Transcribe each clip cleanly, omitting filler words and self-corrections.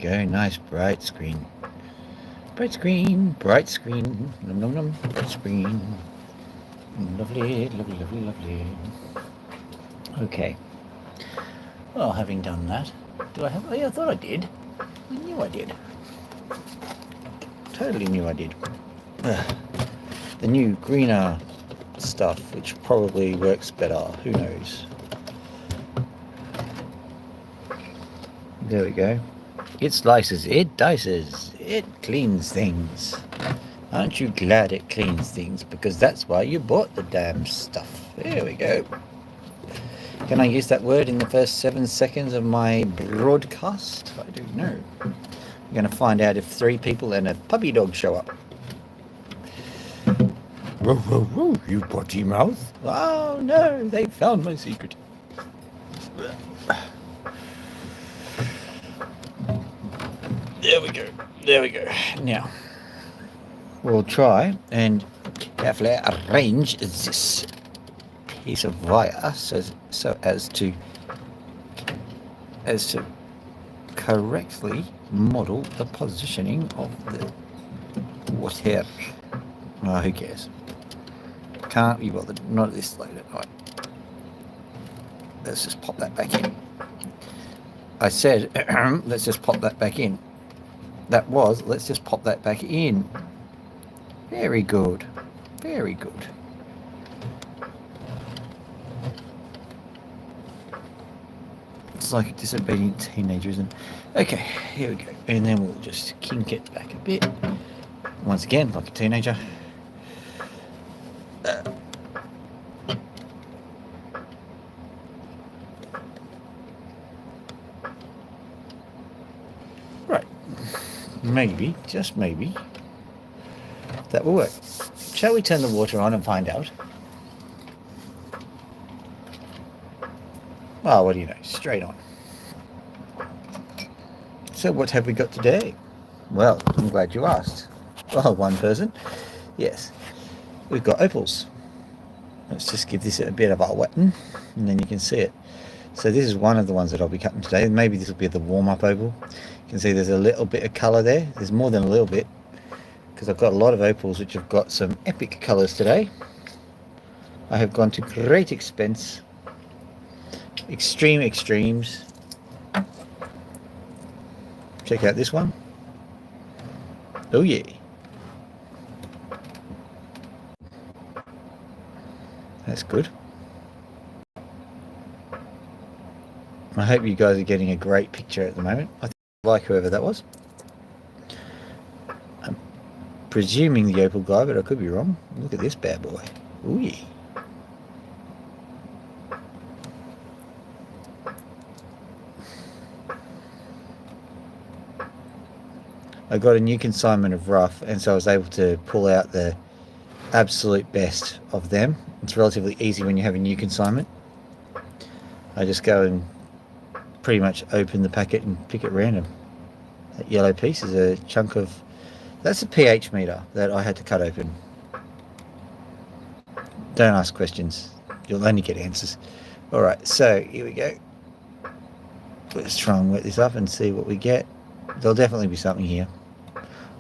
Go, nice bright screen. Bright screen, bright screen. Nom nom nom, bright screen. Lovely, lovely, lovely, lovely. Okay. Well, having done that, do I have... Oh, yeah, I thought I did. I knew I did. Totally knew I did. Ugh. The new greener stuff, which probably works better. Who knows? There we go. It slices, it dices, it cleans things. Aren't you glad it cleans things? Because that's why you bought the damn stuff. There we go. Can I use that word in the first 7 seconds of my broadcast? I don't know. I'm going to find out if 3 people and a puppy dog show up. Whoa, whoa, whoa, you potty mouth. Oh no, they found my secret. There we go. There we go. Now, we'll try and carefully arrange this piece of wire so as to correctly model the positioning of the water. Oh, who cares? Can't be bothered. Not at this late at night. Let's just pop that back in. I said, let's just pop that back in. That was, let's just pop that back in. Very good. Very good. It's like a disobedient teenager, isn't it? Okay, here we go. And then we'll just kink it back a bit. Once again, like a teenager. Right. Maybe, just maybe, that will work. Shall we turn the water on and find out? Oh, what do you know? Straight on. So what have we got today? Well, I'm glad you asked. Oh, one person. Yes. We've got opals. Let's just give this a bit of a wetting, and then you can see it. So this is one of the ones that I'll be cutting today. Maybe this will be the warm-up opal. You can see there's a little bit of colour there. There's more than a little bit, because I've got a lot of opals which have got some epic colours today. I have gone to great expense. Extreme extremes. Check out this one. Oh yeah. That's good. I hope you guys are getting a great picture at the moment. I like whoever that was. I'm presuming the opal guy, but I could be wrong. Look at this bad boy. Oh yeah. I got a new consignment of rough, and so I was able to pull out the absolute best of them. It's relatively easy when you have a new consignment. I just go and pretty much open the packet and pick at random. That yellow piece is a chunk of... That's a pH meter that I had to cut open. Don't ask questions. You'll only get answers. Alright, so here we go. Let's try and wet this up and see what we get. There'll definitely be something here.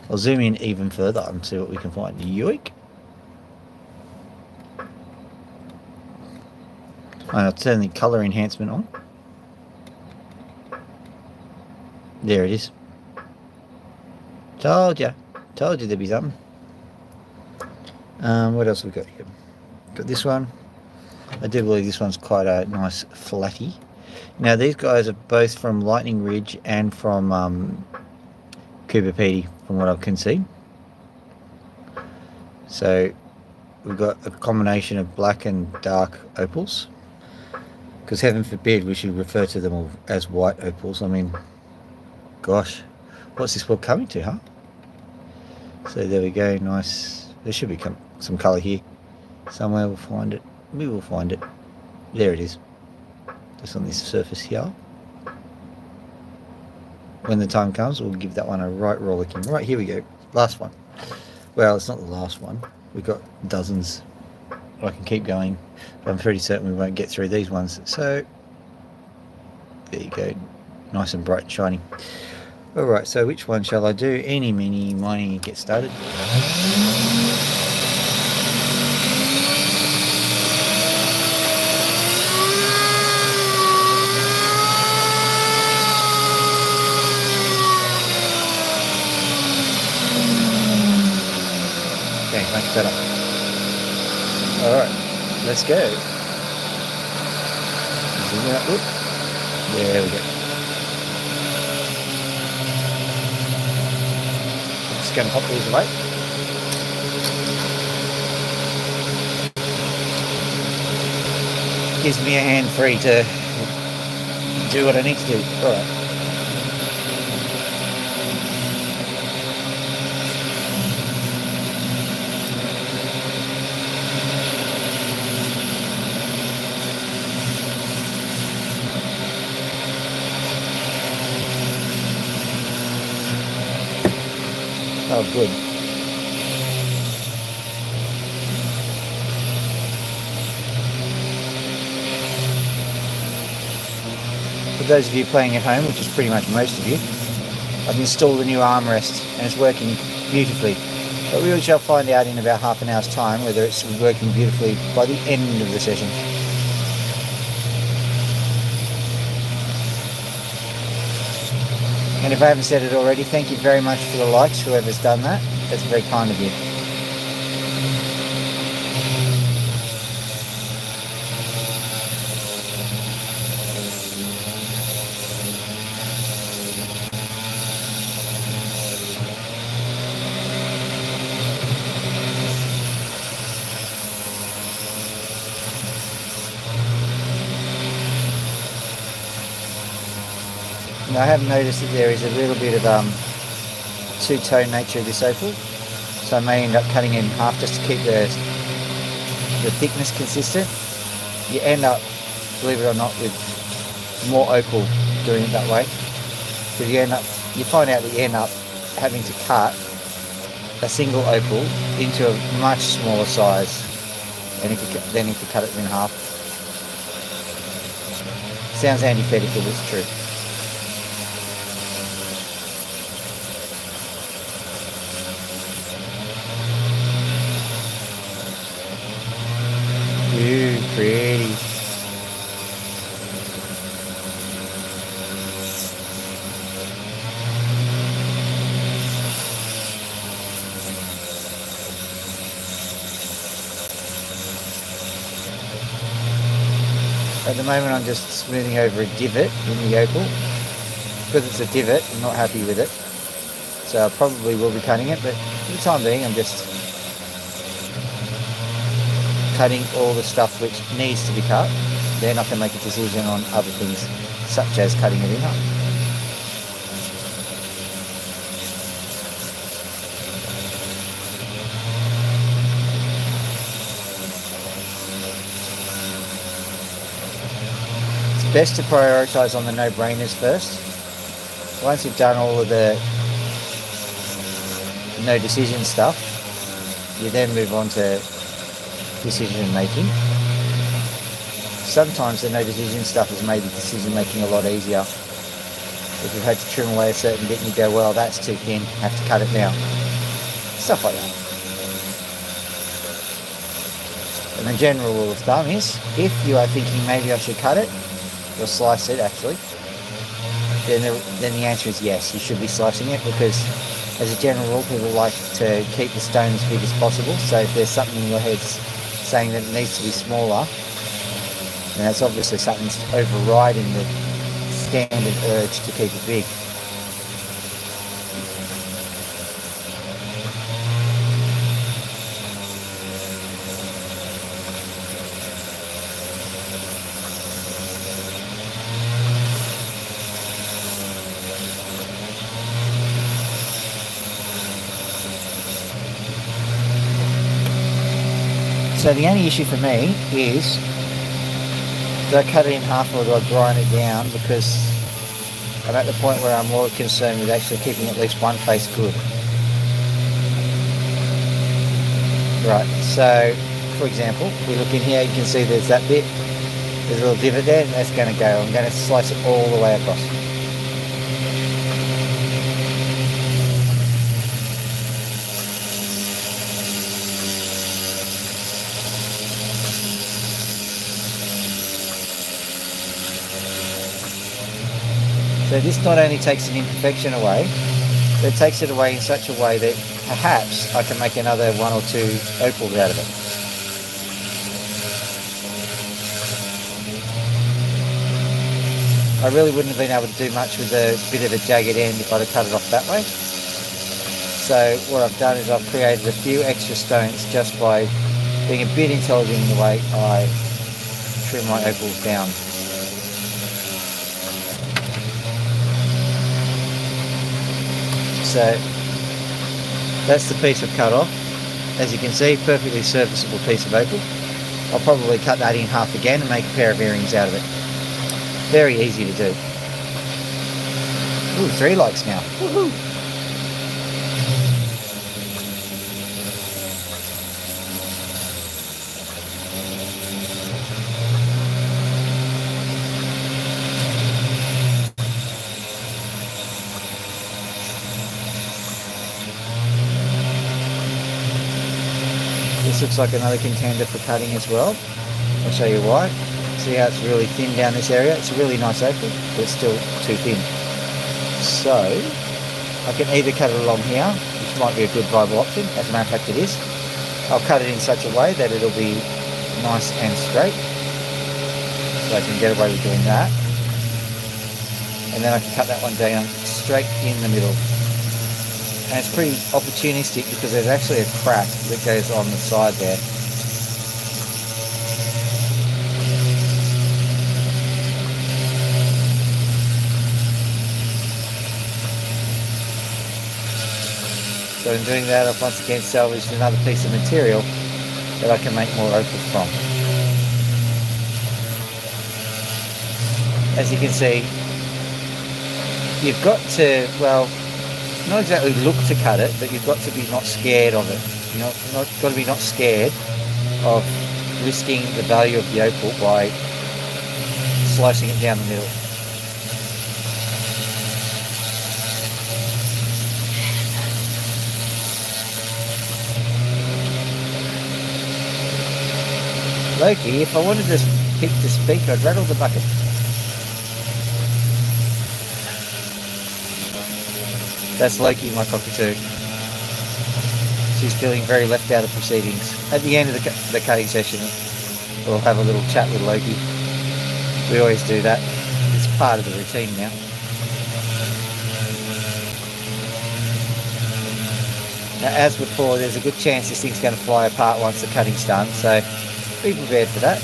I'll zoom in even further and see what we can find. Yoink! I'll turn the colour enhancement on. There it is. Told you there'd be something. What else have we got here? Got this one. I do believe this one's quite a nice flatty. Now these guys are both from Lightning Ridge and from Cooper Pedy, from what I can see. So we've got a combination of black and dark opals. Because heaven forbid we should refer to them all as white opals. I mean, gosh, what's this world coming to, huh? So there we go, nice. There should be some colour here. Somewhere we'll find it. We will find it. There it is. Just on this surface here. When the time comes, we'll give that one a right rollicking. Right, here we go. Last one. Well, it's not the last one. We've got dozens. I can keep going, but I'm pretty certain we won't get through these ones. So, there you go. Nice and bright and shiny. Alright, so which one shall I do? Eeny, meeny, miny, get started. Okay, much better. Alright, let's go. Zoom it up good. There we go. Just going to pop these away. Gives me a hand free to do what I need to do. Alright. Oh, good. For those of you playing at home, which is pretty much most of you, I've installed the new armrest and it's working beautifully. But we shall find out in about half an hour's time whether it's working beautifully by the end of the session. And if I haven't said it already, thank you very much for the likes, whoever's done that. That's very kind of you. Now, I have noticed that there is a little bit of two-tone nature of this opal, so I may end up cutting it in half just to keep the thickness consistent. You end up, believe it or not, with more opal doing it that way, because you find out that you end up having to cut a single opal into a much smaller size than if you cut it in half. Sounds antithetical, but it's true. Ooh, pretty. At the moment I'm just smoothing over a divot in the opal. Because it's a divot, I'm not happy with it. So I probably will be cutting it, but for the time being I'm just cutting all the stuff which needs to be cut. Then I can make a decision on other things, such as cutting it in half. It's best to prioritise on the no-brainers first. Once you've done all of the no decision stuff, you then move on to decision making. Sometimes the no decision stuff has made the decision making a lot easier. If you've had to trim away a certain bit and you go, well, that's too thin, have to cut it now. Stuff like that. And the general rule of thumb is, if you are thinking maybe I should cut it, or slice it actually, then the answer is yes, you should be slicing it, because as a general rule people like to keep the stone as big as possible. So if there's something in your head saying that it needs to be smaller, and that's obviously something's overriding the standard urge to keep it big. So the only issue for me is, do I cut it in half or do I grind it down? Because I'm at the point where I'm more concerned with actually keeping at least one face good. Right, so for example, if we look in here, you can see there's that bit, there's a little divot there, and that's going to go. I'm going to slice it all the way across. So this not only takes an imperfection away, but it takes it away in such a way that perhaps I can make another 1 or 2 opals out of it. I really wouldn't have been able to do much with a bit of a jagged end if I'd have cut it off that way. So what I've done is I've created a few extra stones just by being a bit intelligent in the way I trim my opals down. So that's the piece I've cut off. As you can see, perfectly serviceable piece of opal. I'll probably cut that in half again and make a pair of earrings out of it. Very easy to do. Ooh, 3 likes now. Woohoo! This looks like another contender for cutting as well. I'll show you why. See how it's really thin down this area? It's a really nice opal, but it's still too thin. So I can either cut it along here, which might be a good viable option. As a matter of fact, it is. I'll cut it in such a way that it'll be nice and straight. So I can get away with doing that. And then I can cut that one down straight in the middle. And it's pretty opportunistic because there's actually a crack that goes on the side there. So in doing that, I've once again salvaged another piece of material that I can make more opals from. As you can see, you've got to, well, not exactly look to cut it, but you've got to be not scared of it. Got to be not scared of risking the value of the opal by slicing it down the middle. Loki, if I wanted to pick the speak, I'd rattle the bucket. That's Loki, my cockatoo. She's feeling very left out of proceedings. At the end of the cutting session, we'll have a little chat with Loki. We always do that. It's part of the routine now. Now, as before, there's a good chance this thing's going to fly apart once the cutting's done, so be prepared for that.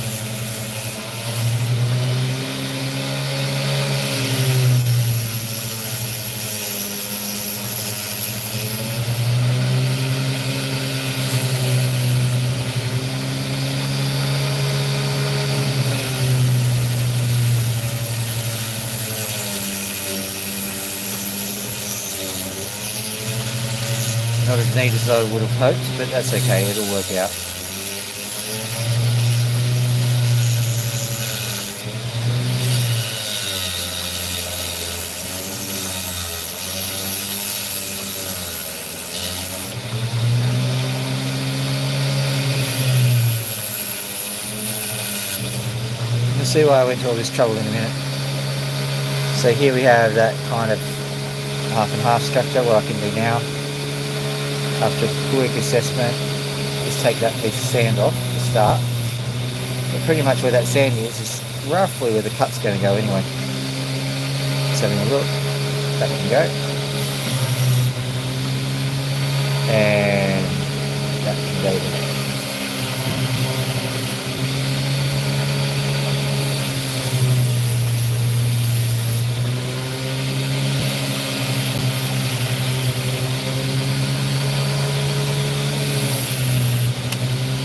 Not as neat as I would have hoped, but that's okay, it'll work out. You'll see why I went to all this trouble in a minute. So here we have that kind of half and half structure. What I can do now, after a quick assessment, is take that piece of sand off to start. But pretty much where that sand is roughly where the cut's going to go anyway. Just having a look. That can go. And that can go there.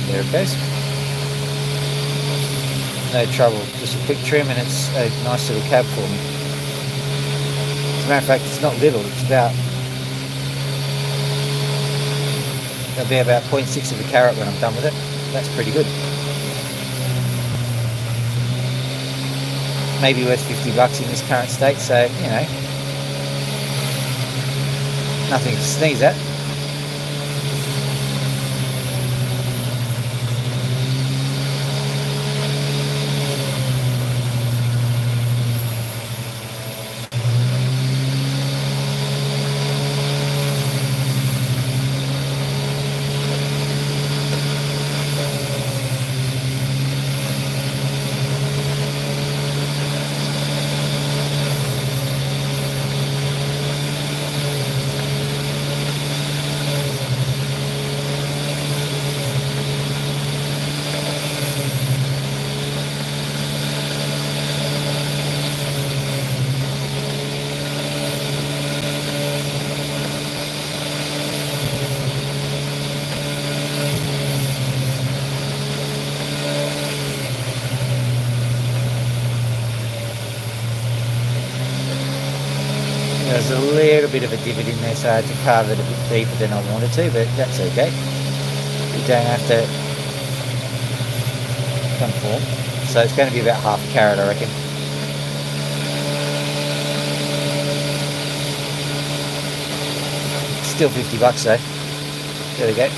There it goes. No trouble, just a quick trim and it's a nice little cab for me. As a matter of fact, it's not little, it's about, it'll be about 0.6 of a carat when I'm done with it. That's pretty good. Maybe worth $50 in this current state, so, you know, nothing to sneeze at. bit of a divot in there, so I had to carve it a bit deeper than I wanted to, but that's okay. You don't have to conform. So it's going to be about half a carat, I reckon. Still $50 though. There we go.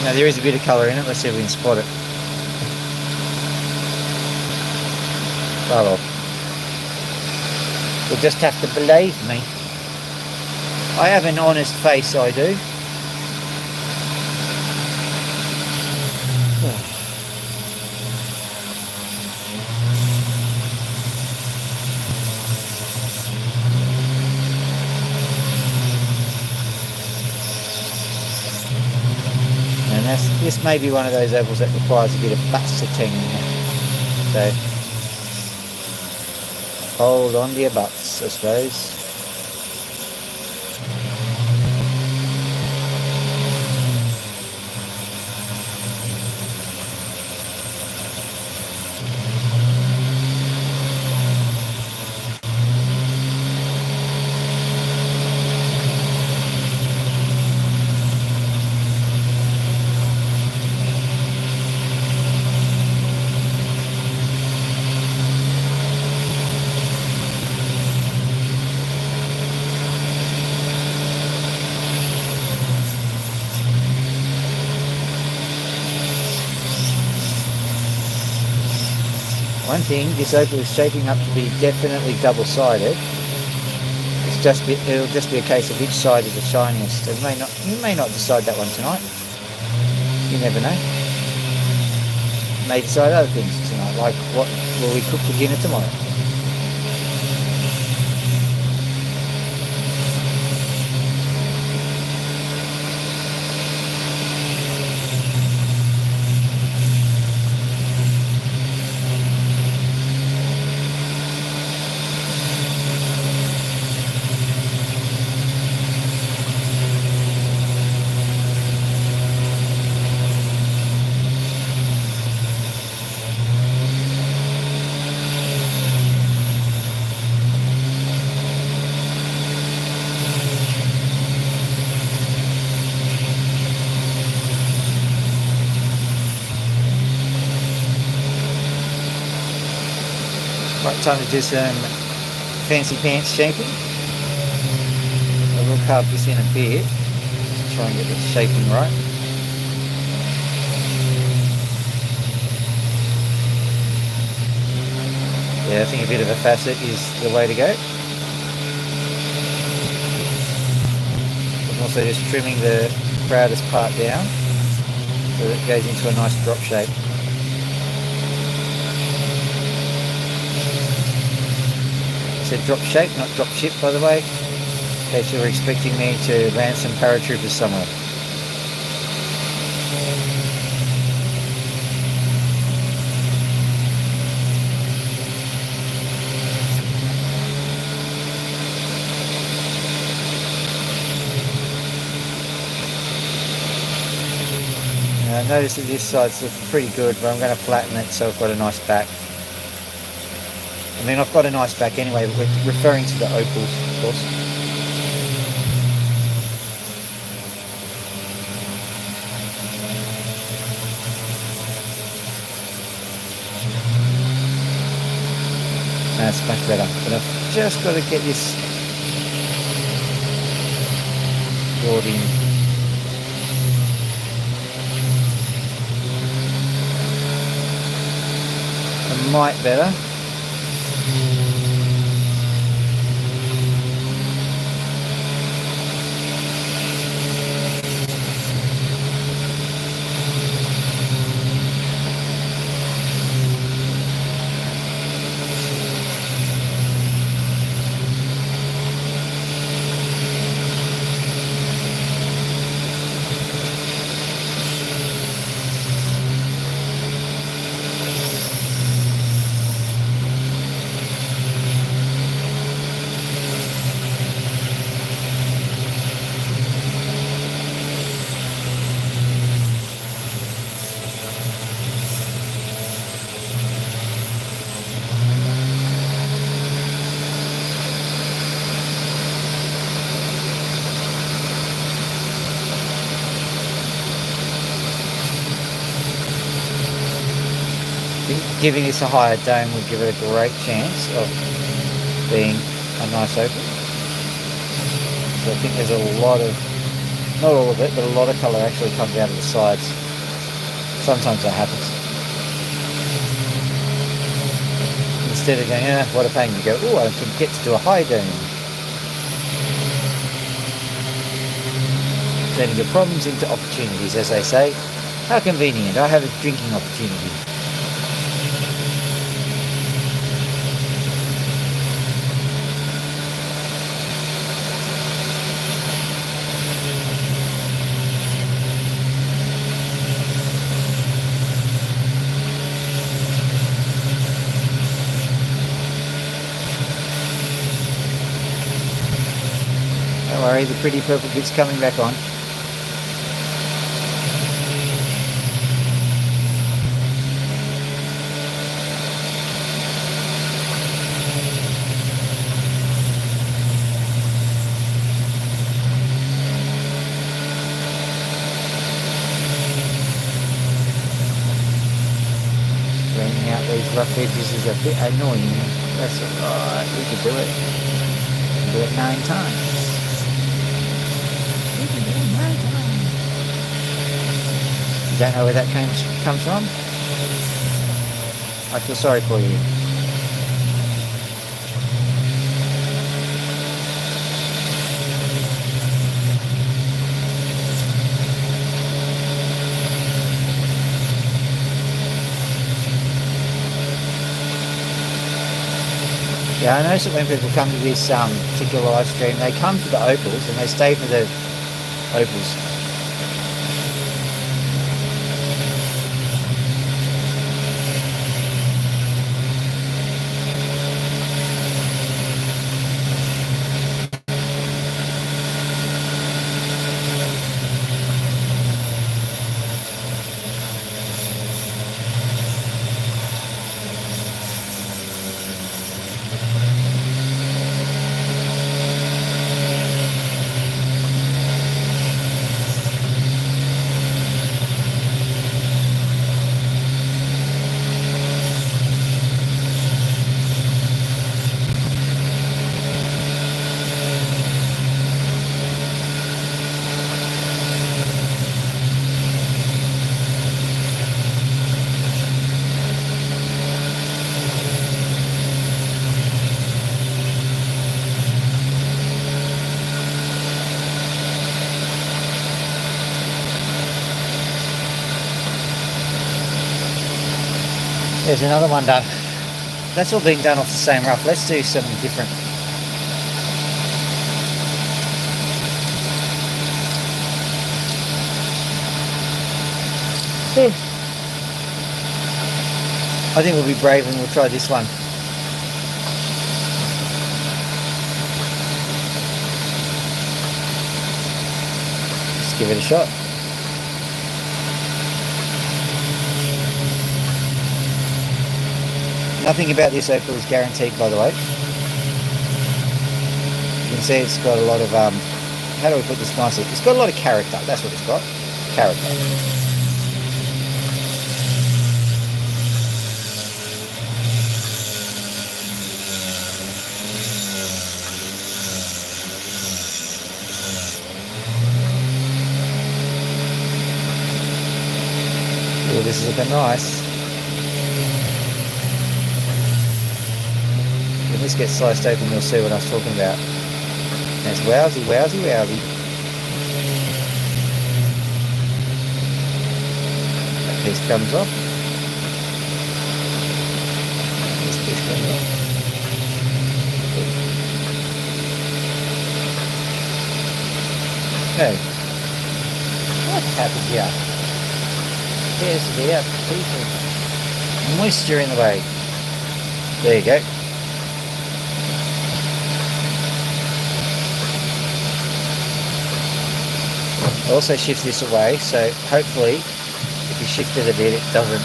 Now there is a bit of colour in it. Let's see if we can spot it. Oh well. You'll just have to believe me. I have an honest face, I do. This may be one of those opals that requires a bit of basting. So hold on to your butts, I suppose. One thing, this opal is shaping up to be definitely double-sided. It'll just be a case of which side is the shiniest. So you may not decide that one tonight. You never know. You may decide other things tonight, like what will we cook for dinner tomorrow. Right, time to do some fancy pants shaping. I will carve this in a bit to try and get the shaping right. Yeah, I think a bit of a facet is the way to go. I'm also just trimming the proudest part down so that it goes into a nice drop shape. I said drop shape, not drop ship, by the way, in case you were expecting me to land some paratroopers somewhere. Now, notice that this side's looking pretty good, but I'm going to flatten it so I've got a nice back. I mean, I've got a nice back anyway, but we're referring to the opals, of course. That's much better, but I've just got to get this board in. I might better. giving this a higher dome will give it a great chance of being a nice opal. So I think there's a lot of, not all of it, but a lot of colour actually comes out of the sides. Sometimes that happens. Instead of going, what a pain, you go, oh, I can get to do a high dome. Turning your problems into opportunities, as they say. How convenient, I have a drinking opportunity. Don't worry, the pretty purple bit's coming back on. Bringing out these rough edges is a bit annoying. That's alright, we can do it. We can do it 9 times. We can do it 9 times. You don't know where that comes from? I feel sorry for you. Yeah, I notice that when people come to this particular live stream, they come for the opals and they stay for the opals. There's another one done. That's all being done off the same rough. Let's do something different. I think we'll be brave and we'll try this one. Let's give it a shot. Nothing about this opal is guaranteed, by the way. You can see it's got a lot of, how do we put this nicely? It's got a lot of character, that's what it's got. Character. Oh, this is looking nice. When this gets sliced open, you'll see what I was talking about. That's wowsy, wowsy, wowsy. That piece comes off. This piece comes off. Okay. What happened here? There's the piece of moisture in the way. There you go. Also shift this away, so hopefully if you shift it a bit it doesn't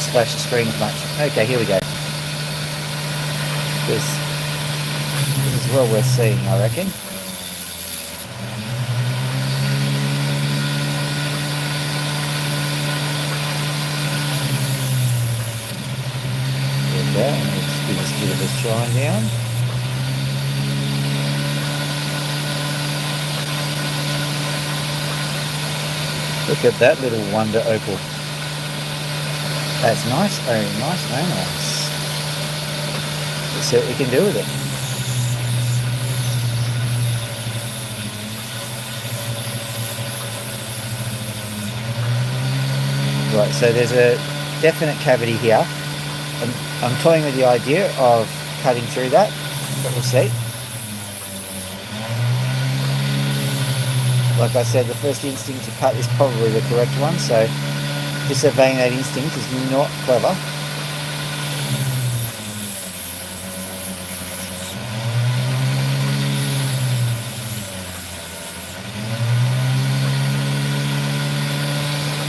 splash the screen as much. Okay, here we go. This is well worth seeing, I reckon. go. And let's give this a bit of a shine down. Look at that little wonder opal. That's nice, very nice, very nice. Let's see what we can do with it. Right, so there's a definite cavity here. I'm toying with the idea of cutting through that, but we'll see. Like I said, the first instinct to cut is probably the correct one, so disobeying that instinct is not clever.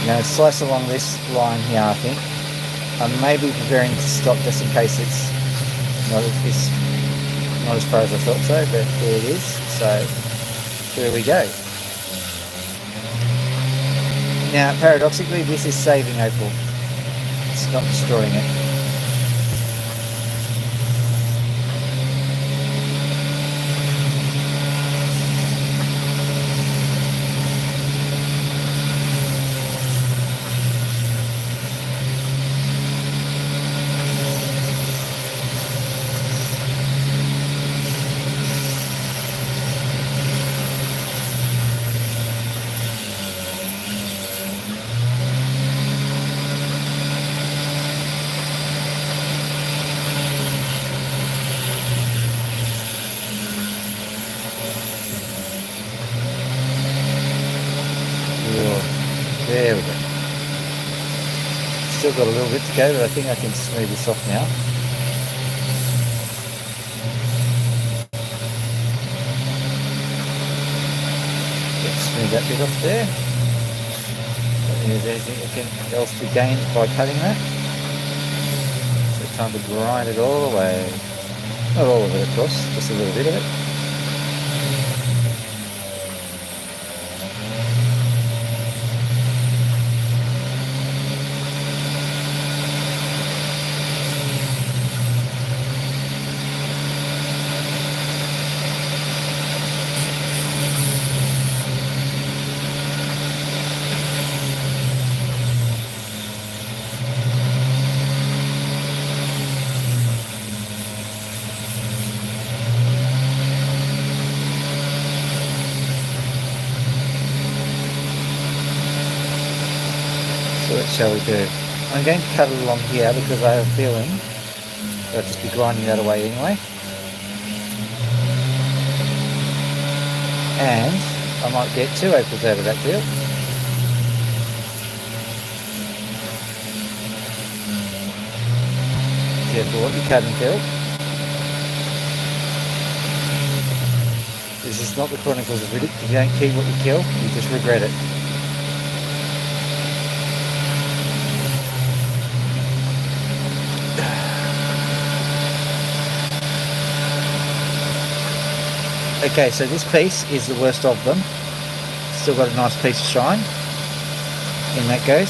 Now slice along this line here, I think. I may be preparing to stop just in case it's not as far as I thought so, but there it is. So there we go. Now, paradoxically, this is saving opal. It's not destroying it. There we go. Still got a little bit to go, but I think I can smooth this off now. Let's smooth that bit off there. Don't think there's anything else to gain by cutting that. So time to grind it all away. Not all of it, of course, just a little bit of it. So what shall we do? I'm going to cut it along here because I have a feeling I'll just be grinding that away anyway. And I might get 2 opals out of that deal. Careful what you cut and Phil. This is not the Chronicles of Riddick. You don't keep what you kill, you just regret it. Okay, so this piece is the worst of them. Still got a nice piece of shine. In that goes.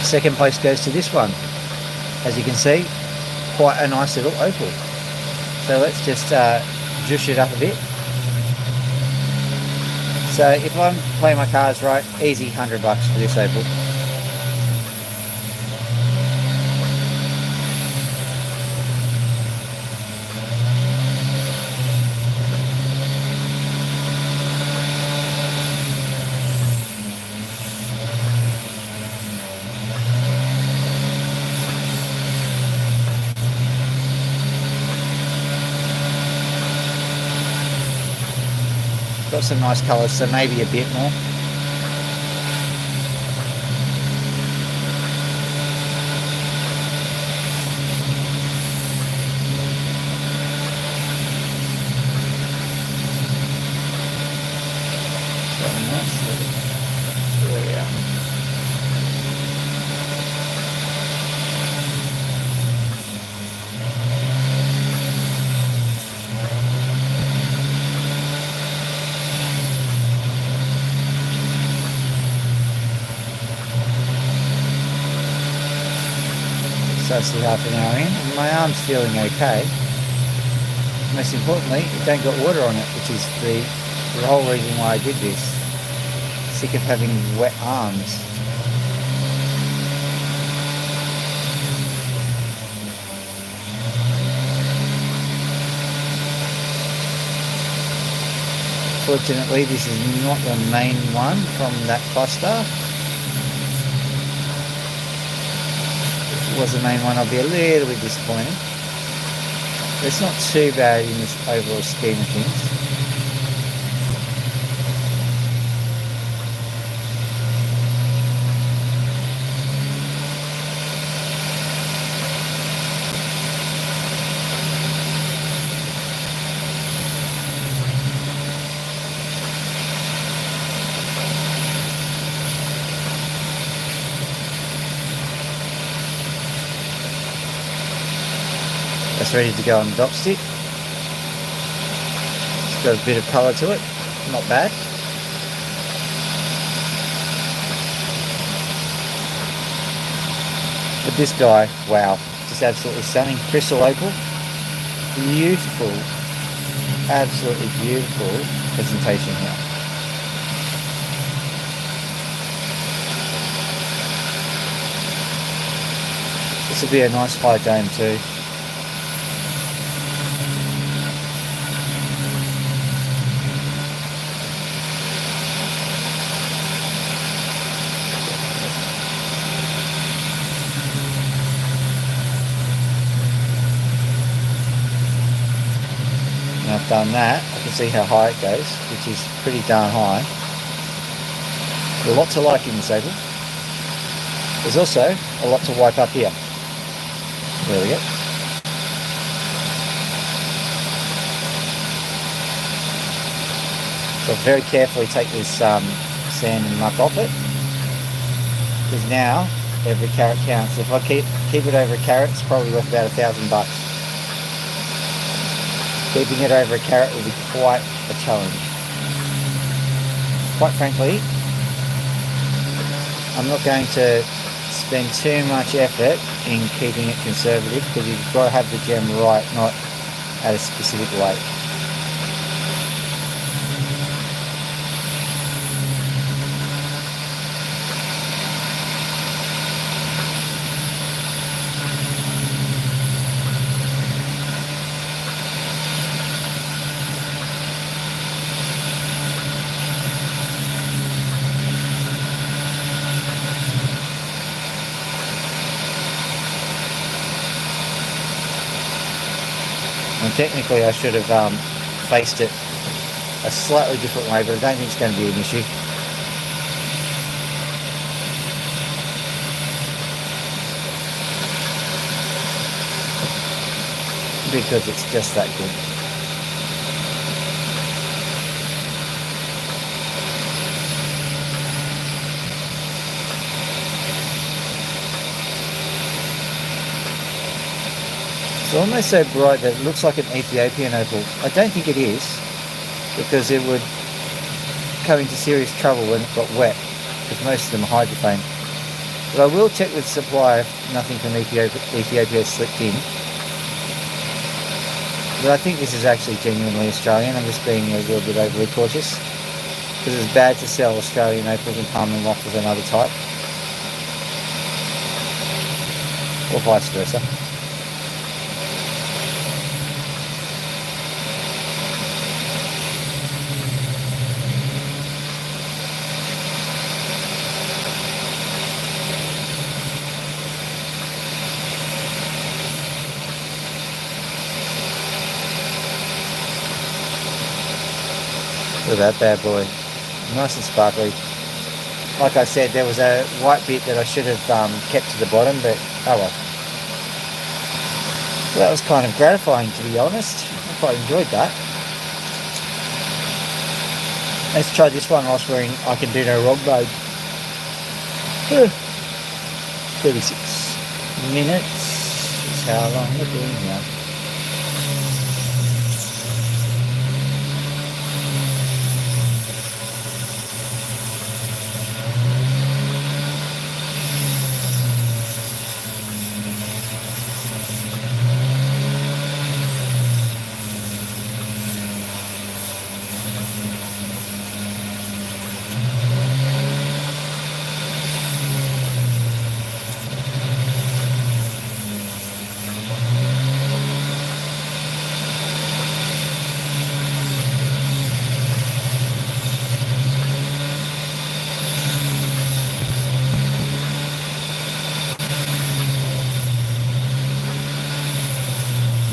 Second place goes to this one. As you can see, quite a nice little opal. So let's just juice it up a bit. So if I'm playing my cards right, easy $100 for this opal. Got some nice colours, so maybe a bit more. precisely half an hour in, and my arm's feeling okay. Most importantly, it don't got water on it, which is the whole reason why I did this. Sick of having wet arms. Fortunately, this is not the main one from that cluster. If it was the main one, I'd be a little bit disappointed. But it's not too bad in this overall scheme of things. That's ready to go on the dop stick. It's got a bit of colour to it, not bad. But this guy, wow, just absolutely stunning. Crystal opal, beautiful, absolutely beautiful presentation here. This will be a nice high dome too. I've done that, I can see how high it goes, which is pretty darn high. There's a lot to like in this opal. There's also a lot to wipe up here. There we go. So very carefully take this sand and muck off it, because now every carat counts. If I keep it over a carat, it's probably worth about $1,000. Keeping it over a carat will be quite a challenge. Quite frankly, I'm not going to spend too much effort in keeping it conservative, because you've got to have the gem right, not at a specific weight. And technically I should have faced it a slightly different way, but I don't think it's going to be an issue. Because it's just that good. It's almost so bright that it looks like an Ethiopian opal. I don't think it is, because it would come into serious trouble when it got wet, because most of them are hydrophane. But I will check with supply if nothing from Ethiopia slipped in. But I think this is actually genuinely Australian. I'm just being a little bit overly cautious, because it's bad to sell Australian opals and palm them off with another type, or vice versa. Look at that bad boy, nice and sparkly. Like I said, there was a white bit that I should have kept to the bottom, but oh well. So that was kind of gratifying, to be honest. I quite enjoyed that. Let's try this one whilst we're in I Can Do No Wrong mode. 36 minutes is how long we're doing now.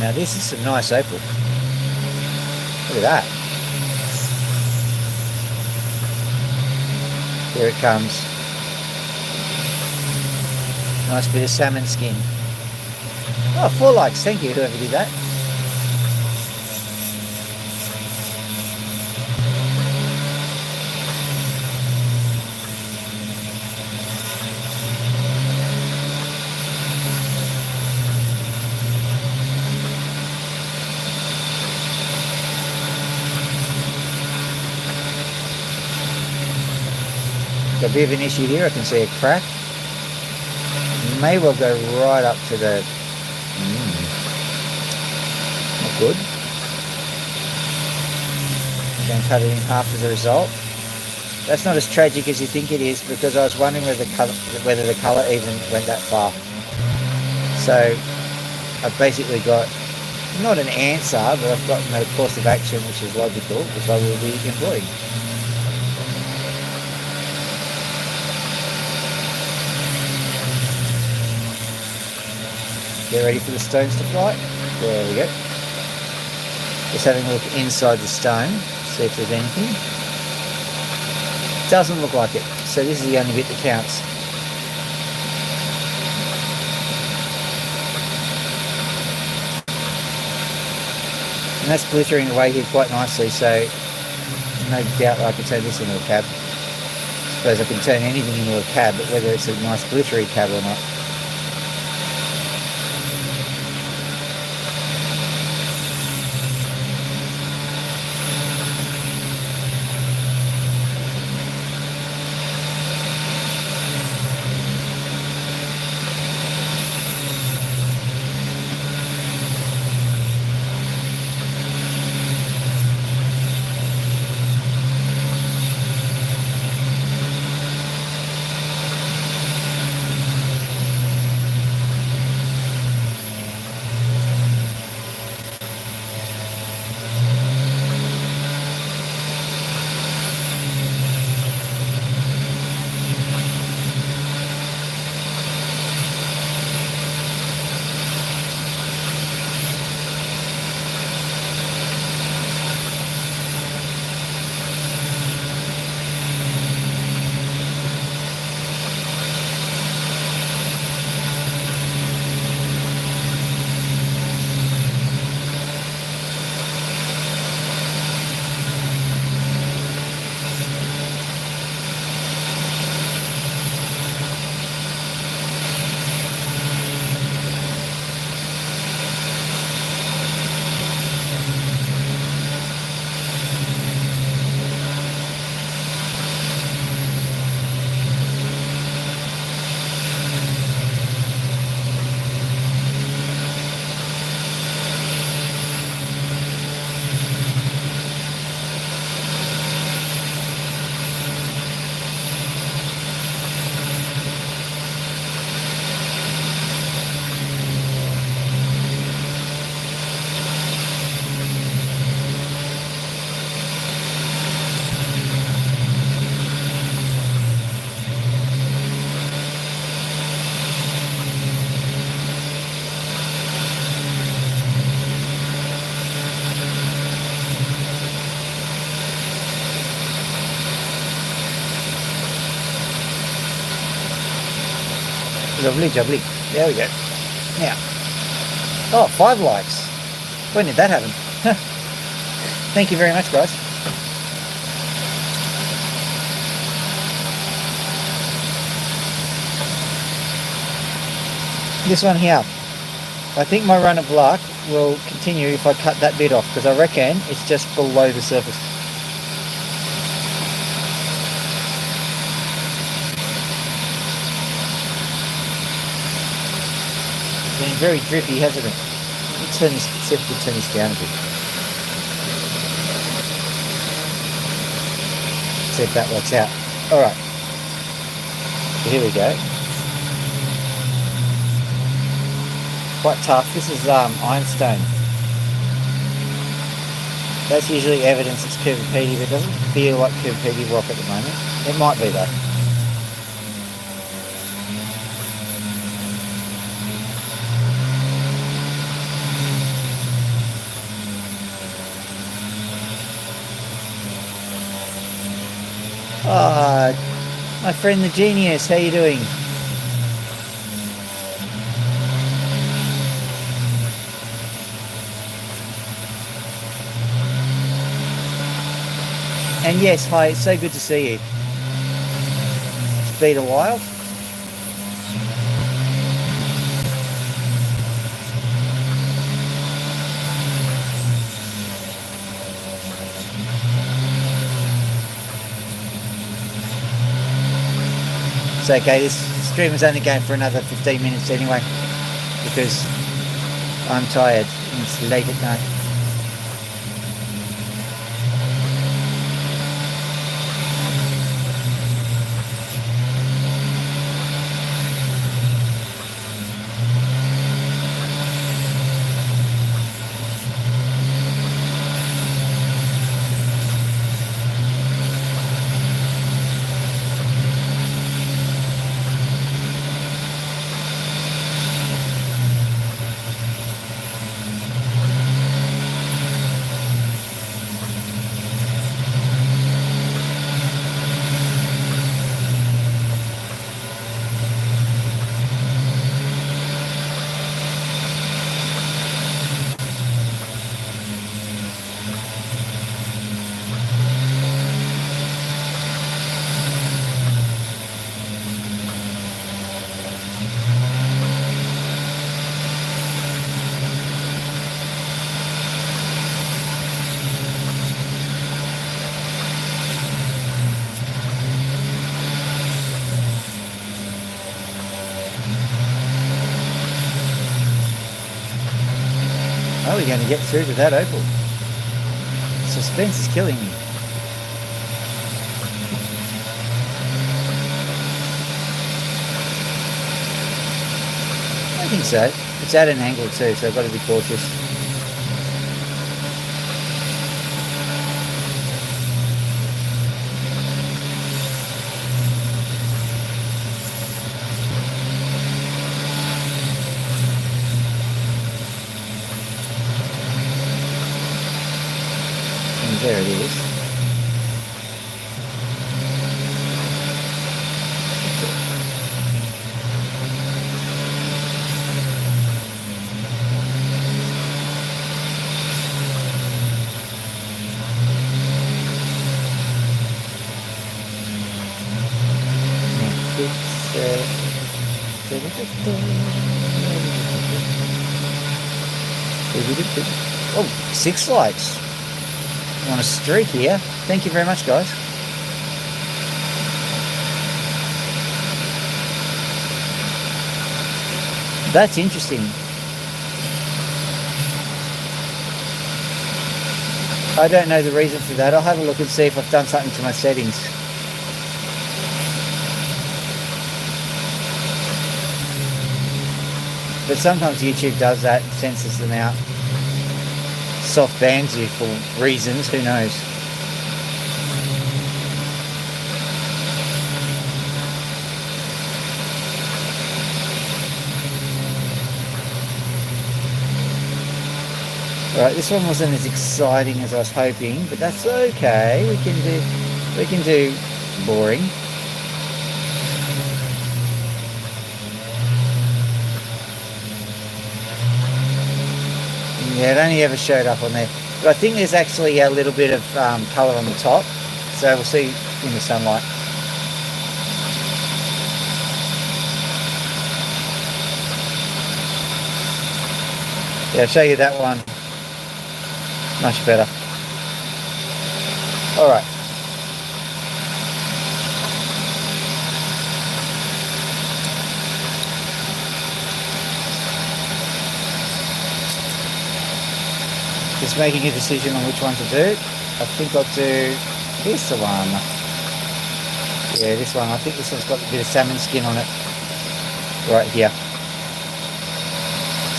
Now this is some nice opal. Look at that. There it comes. Nice bit of salmon skin. Oh, 4 likes. Thank you, whoever did that. Got a bit of an issue here. I can see a crack. May well go right up to the... not good. I'm going to cut it in half as a result. That's not as tragic as you think it is, because I was wondering whether the colour even went that far. So I've basically got not an answer, but I've got no course of action which is logical, which I will be employing. Get ready for the stones to fly. There we go. Just having a look inside the stone, see if there's anything. Doesn't look like it, so this is the only bit that counts. And that's glittering away here quite nicely, so no doubt I can turn this into a cab. I suppose I can turn anything into a cab, but whether it's a nice glittery cab or not. Lovely jubbly. There we go. Now, oh, 5 likes. When did that happen? Thank you very much, guys. This one here, I think my run of luck will continue if I cut that bit off, because I reckon it's just below the surface. Been very drippy, hasn't it? Let me turn this, see if we can turn this down a bit. See if that works out. Alright. So here we go. Quite tough. This is ironstone. That's usually evidence it's curvipede, but it doesn't feel like curvipede rock at the moment. It might be though. Ah, my friend the genius, how you doing? And yes, hi, it's so good to see you. It's been a while. It's okay, this stream is only going for another 15 minutes anyway, because I'm tired and it's late at night. How are we going to get through to that opal? Suspense is killing me. I think so. It's at an angle too, so I've got to be cautious. And there it is. Oh, 6 likes. I'm on a streak here. Thank you very much, guys. That's interesting. I don't know the reason for that. I'll have a look and see if I've done something to my settings. But sometimes YouTube does that, censors them out. Soft bans you for reasons, who knows. Alright, this one wasn't as exciting as I was hoping, but that's okay. We can do boring. Yeah, it only ever showed up on there. But I think there's actually a little bit of colour on the top. So we'll see in the sunlight. Yeah, I'll show you that one. Much better. Alright. Just making a decision on which one to do. I think I'll do this one. Yeah, this one. I think this one's got a bit of salmon skin on it. Right here.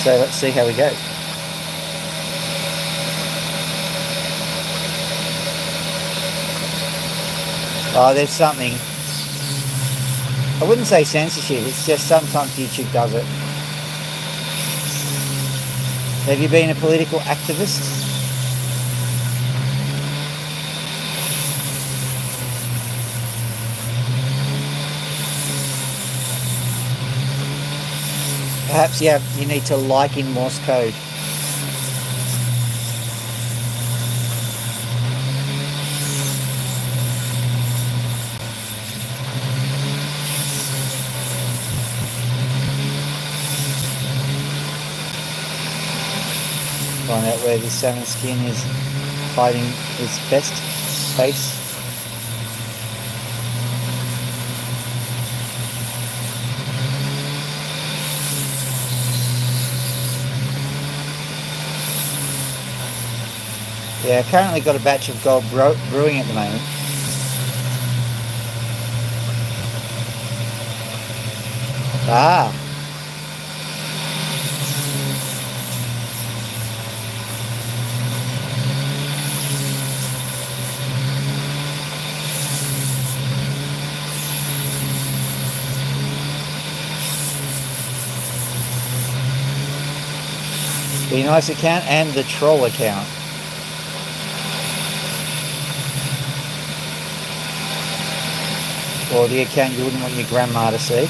So let's see how we go. Oh, there's something. I wouldn't say censorship, it's just sometimes YouTube does it. Have you been a political activist? Perhaps you need to like in Morse code. Find out where this salmon skin is hiding its best face. Yeah, currently got a batch of gold brewing at the moment. Ah. The nice account and the troll account. Or the account you wouldn't want your grandma to see.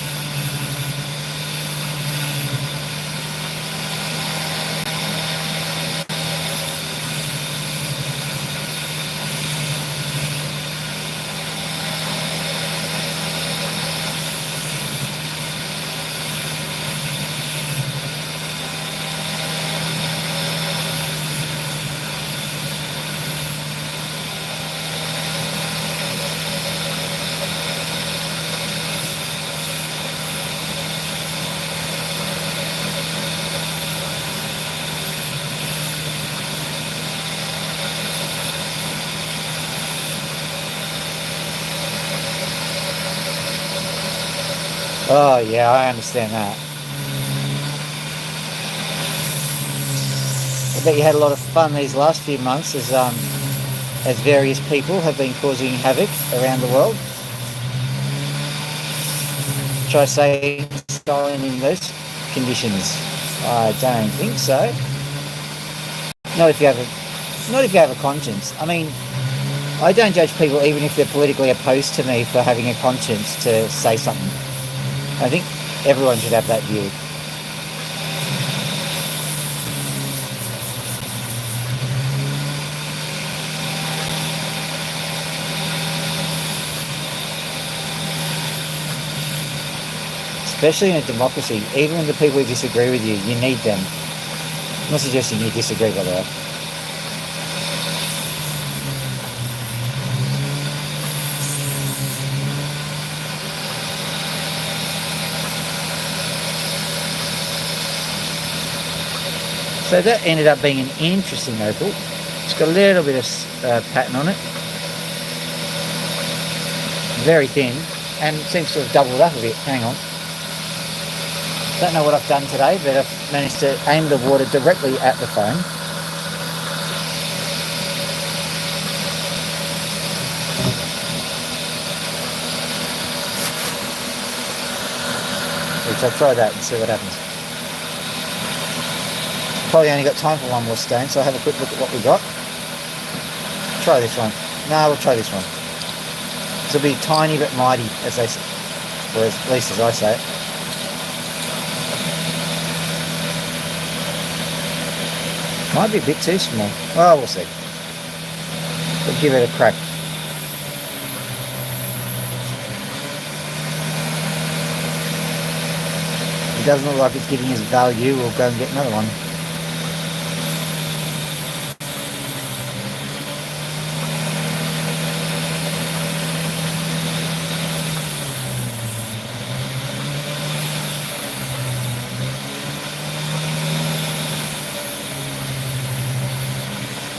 Oh yeah, I understand that. I bet you had a lot of fun these last few months as various people have been causing havoc around the world. Try saying styling in those conditions. I don't think so. Not if you have a conscience. I mean, I don't judge people even if they're politically opposed to me for having a conscience to say something. I think everyone should have that view. Especially in a democracy, even the people who disagree with you, you need them. I'm not suggesting you disagree, by the way. So that ended up being an interesting opal. It's got a little bit of pattern on it. Very thin, and seems to have doubled up a bit. Hang on. Don't know what I've done today, but I've managed to aim the water directly at the phone. Which I'll try that and see what happens. Probably only got time for one more stone, so I'll have a quick look at what we got. Try this one. No, we'll try this one. This will be tiny but mighty, as they say, or at least as I say it. Might be a bit too small. Well, we'll see. We'll give it a crack. It doesn't look like it's giving us value. We'll go and get another one.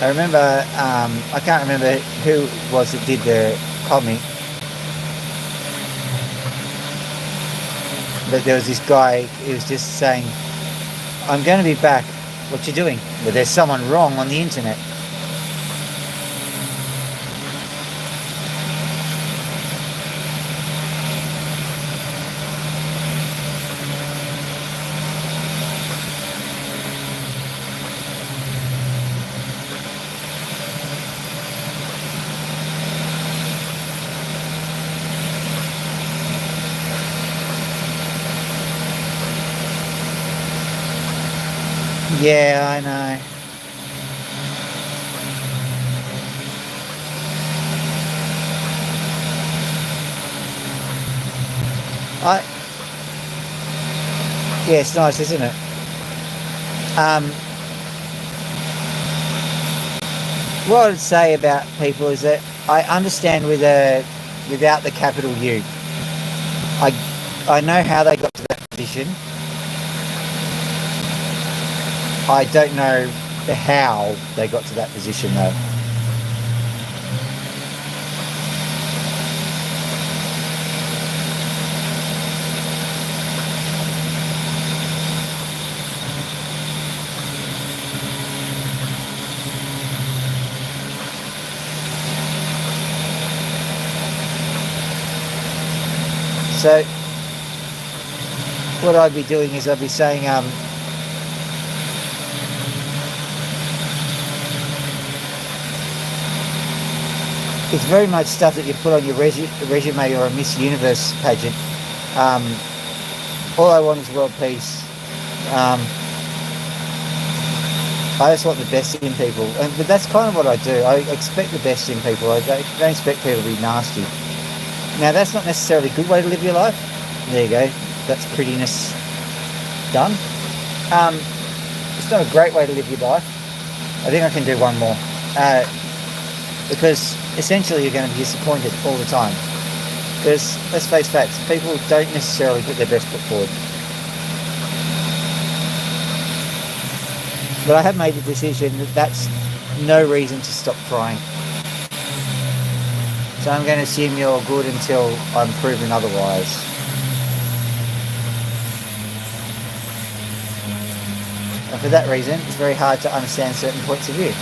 I remember, I can't remember who it was that did the comic, but there was this guy who was just saying, I'm going to be back. What you doing? Well, there's someone wrong on the internet. Yeah, I know. I Yeah, it's nice, isn't it? Um, what I'd say about people is that I understand without the capital U. I I know how they got to that position. I don't know how they got to that position though. So what I'd be doing is I'd be saying, it's very much stuff that you put on your resume or a Miss Universe pageant. Um, all I want is world peace. Um, I just want the best in people, but that's kind of what I do. I expect the best in people. I don't expect people to be nasty. Now, that's not necessarily a good way to live your life. There you go. That's prettiness done. It's not a great way to live your life. I think I can do one more. Because essentially you're going to be disappointed all the time. Because, let's face facts, people don't necessarily put their best foot forward. But I have made the decision that that's no reason to stop trying. So I'm going to assume you're good until I'm proven otherwise. And for that reason, it's very hard to understand certain points of view.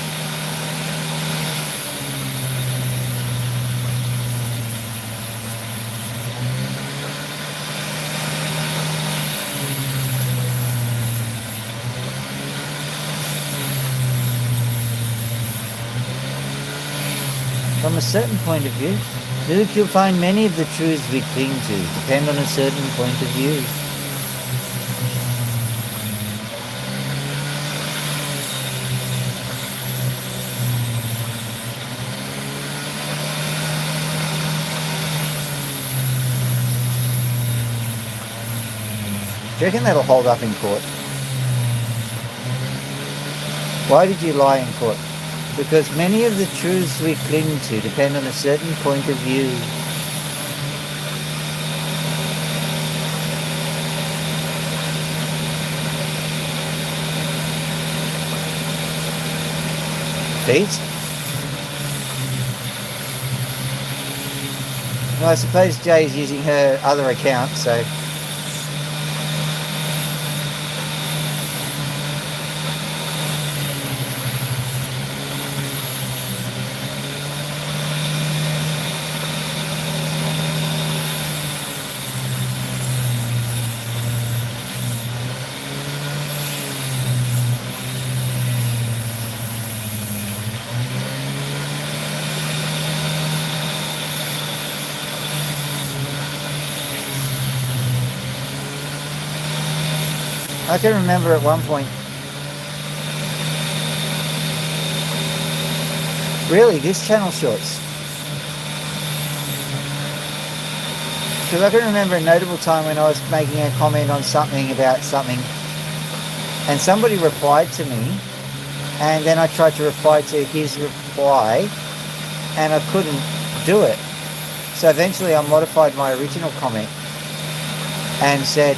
From a certain point of view, Luke, you'll find many of the truths we cling to depend on a certain point of view. Do you reckon that'll hold up in court? Why did you lie in court? Because many of the truths we cling to depend on a certain point of view. Feet? Well, I suppose Jay's using her other account, so... I can remember at one point... Really, this channel shorts? Because I can remember a notable time when I was making a comment on something about something, and somebody replied to me, and then I tried to reply to his reply, and I couldn't do it. So eventually I modified my original comment and said,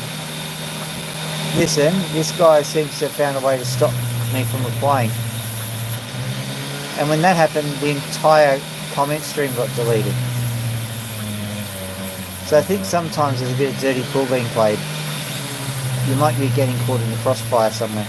listen, this guy seems to have found a way to stop me from replying. And when that happened, the entire comment stream got deleted. So I think sometimes there's a bit of dirty pool being played. You might be getting caught in the crossfire somewhere.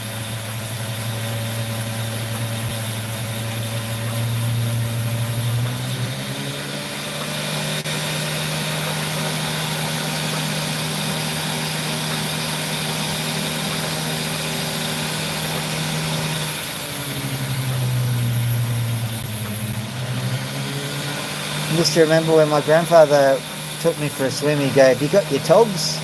I used to remember when my grandfather took me for a swim, he'd go, have you got your togs?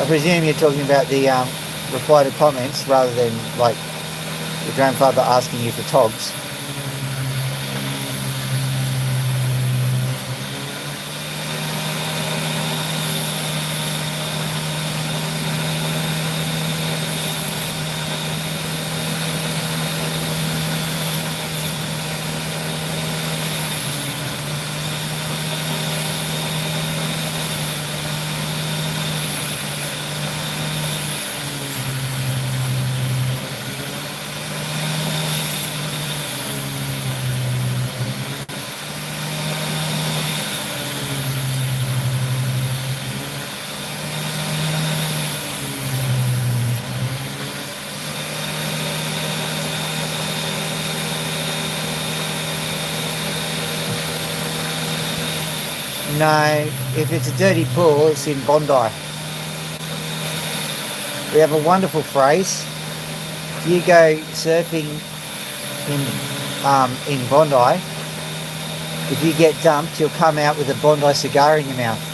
I presume you're talking about the reply to comments rather than like your grandfather asking you for togs. No, if it's a dirty pool, it's in Bondi. We have a wonderful phrase. If you go surfing in Bondi, if you get dumped, you'll come out with a Bondi cigar in your mouth.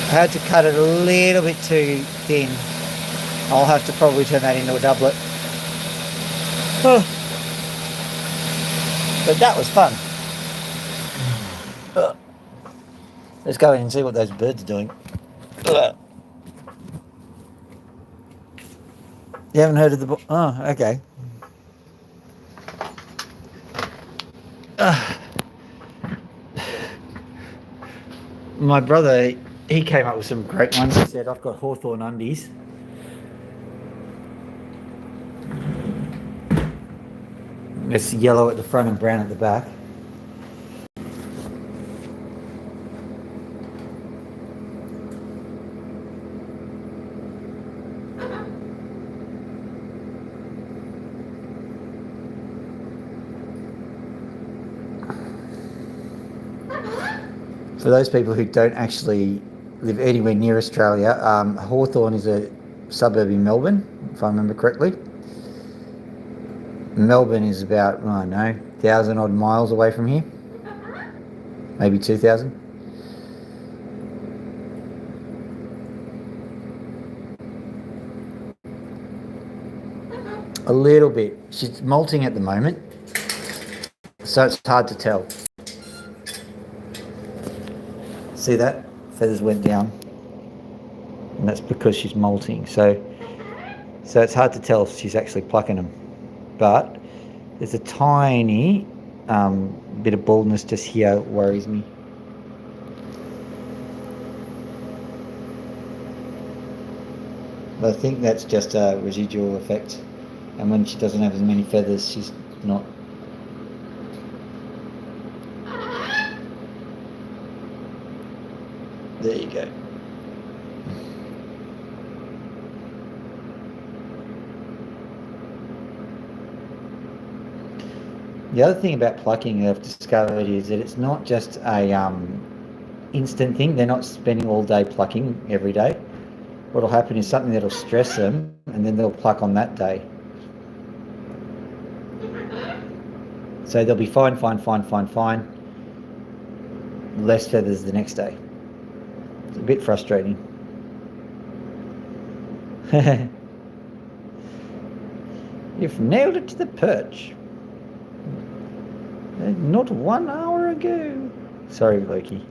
I had to cut it a little bit too thin. I'll have to probably turn that into a doublet. Oh. But that was fun. Let's go in and see what those birds are doing. You haven't heard of the... Oh, okay. My brother, he came up with some great ones. He said, I've got hawthorn undies. It's yellow at the front and brown at the back. For those people who don't actually live anywhere near Australia, Hawthorn is a suburb in Melbourne, if I remember correctly. Melbourne is about, 1,000 odd miles away from here. Maybe 2,000. A little bit. She's molting at the moment, so it's hard to tell. See that? Feathers went down. And that's because she's molting. So it's hard to tell if she's actually plucking them. But there's a tiny bit of baldness just here that worries me. But I think that's just a residual effect. And when she doesn't have as many feathers, she's not. There you go. The other thing about plucking I've discovered is that it's not just a instant thing. They're not spending all day plucking every day. What'll happen is something that'll stress them, and then they'll pluck on that day. So they'll be fine. Less feathers the next day. It's a bit frustrating. You've nailed it to the perch. Not 1 hour ago. Sorry, Loki.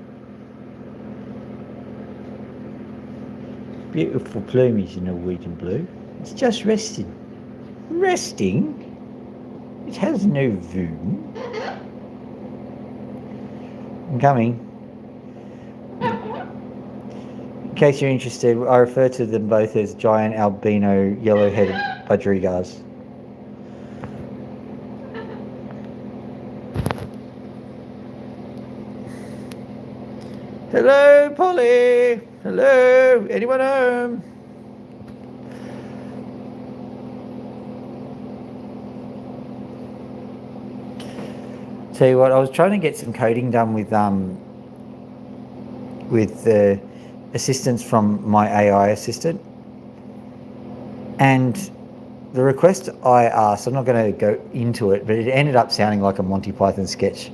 Beautiful plumage in Norwegian blue. It's just resting. Resting? It has no voom. I'm coming. case you're interested, I refer to them both as giant albino yellow-headed budgerigars. Hello, Polly. Hello. Anyone home? Tell you what, I was trying to get some coding done with the assistance from my AI assistant, and the request I asked, I'm not going to go into it, but it ended up sounding like a Monty Python sketch.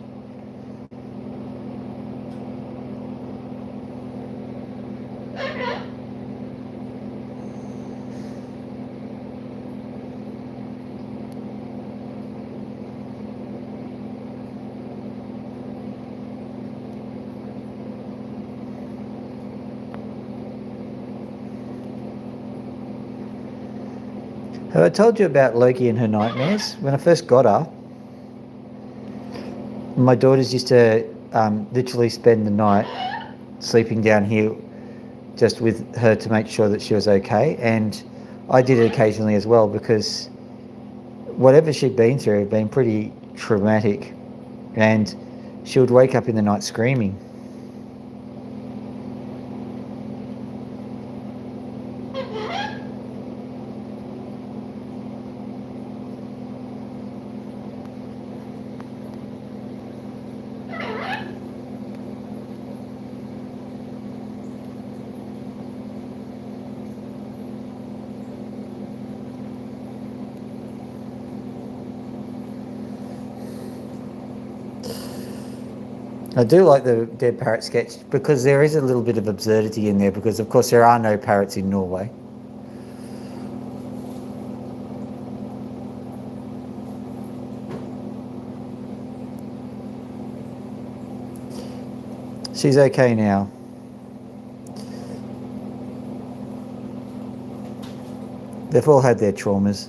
Have I told you about Loki and her nightmares? When I first got her, my daughters used to literally spend the night sleeping down here just with her to make sure that she was okay. And I did it occasionally as well, because whatever she'd been through had been pretty traumatic, and she would wake up in the night screaming. I do like the dead parrot sketch because there is a little bit of absurdity in there, because of course there are no parrots in Norway. She's okay now. They've all had their traumas.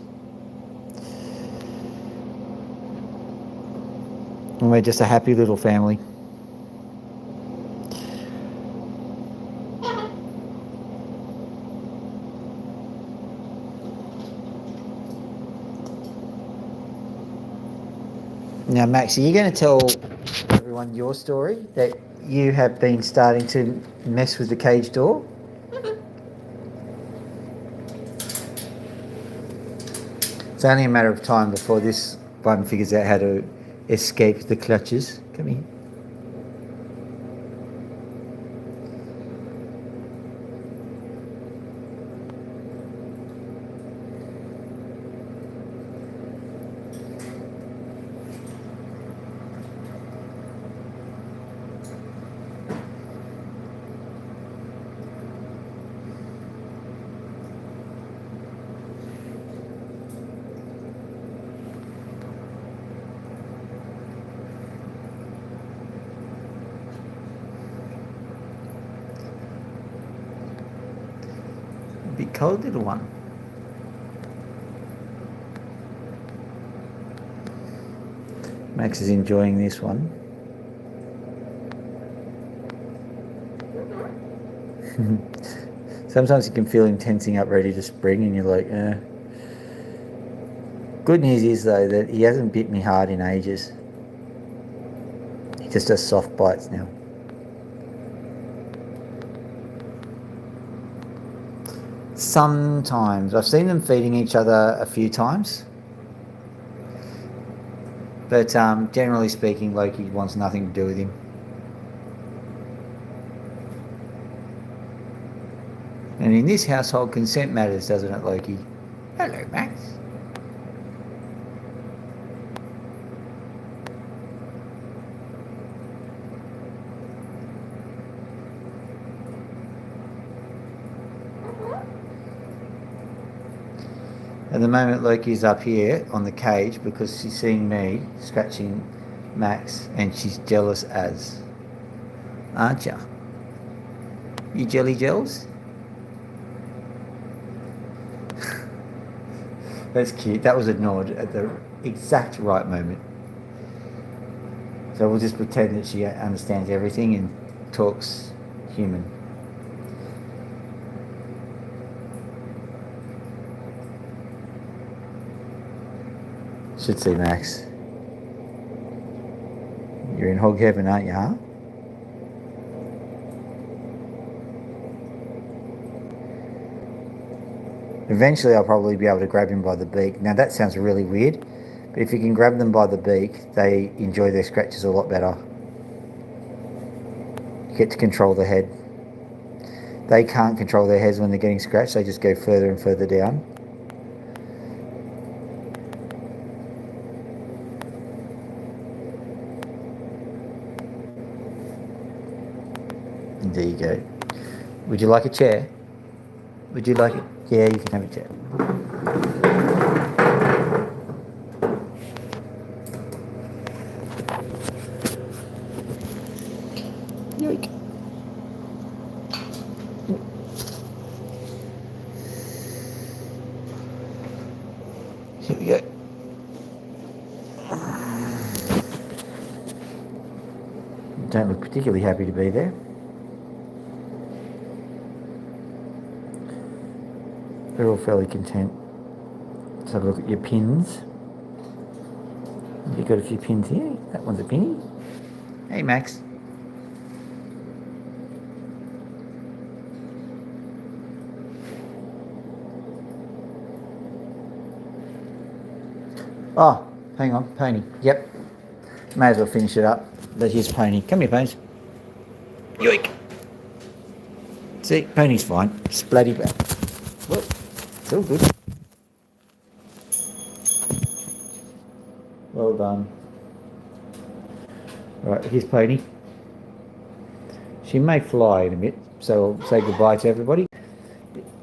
And we're just a happy little family. Now, Max, are you going to tell everyone your story, that you have been starting to mess with the cage door? It's only a matter of time before this one figures out how to escape the clutches. Come here. Big cold little one. Max is enjoying this one. Sometimes you can feel him tensing up, ready to spring, and you're like, eh. Good news is, though, that he hasn't bit me hard in ages. He just does soft bites now. Sometimes. I've seen them feeding each other a few times. But generally speaking, Loki wants nothing to do with him. And in this household, consent matters, doesn't it, Loki? Hello, Max. At the moment, Loki's up here on the cage because she's seeing me scratching Max, and she's jealous as. Aren't ya? You jelly gels? That's cute. That was a nod at the exact right moment. So we'll just pretend that she understands everything and talks human. Should see Max. You're in hog heaven, aren't you, huh? Eventually I'll probably be able to grab him by the beak. Now that sounds really weird, but if you can grab them by the beak, they enjoy their scratches a lot better. You get to control the head. They can't control their heads when they're getting scratched, they just go further and further down. And there you go. Would you like a chair? Would you like it? Yeah, you can have a chair. Yoink. Here we go. Don't look particularly happy to be there. They're all fairly content. Let's have a look at your pins. You've got a few pins here. That one's a pinny. Hey, Max. Oh, hang on, Pony. Yep. May as well finish it up. But here's Pony. Come here, Ponies. Yoink. See, Pony's fine. Splatty back. Look, it's all good. Well done. Right, here's Pony. She may fly in a bit, so I'll say goodbye to everybody.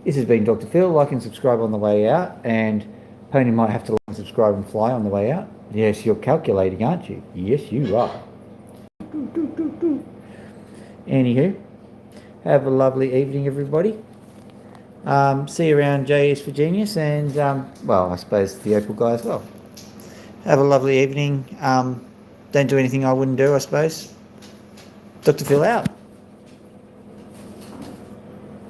This has been Dr. Phil. Like and subscribe on the way out, and Pony might have to like and subscribe and fly on the way out. Yes, you're calculating, aren't you? Yes, you are. Anywho, have a lovely evening, everybody. See you around JS for Genius, and well, I suppose the Opal guy as well. Have a lovely evening. Don't do anything I wouldn't do, I suppose. Dr. Phil out.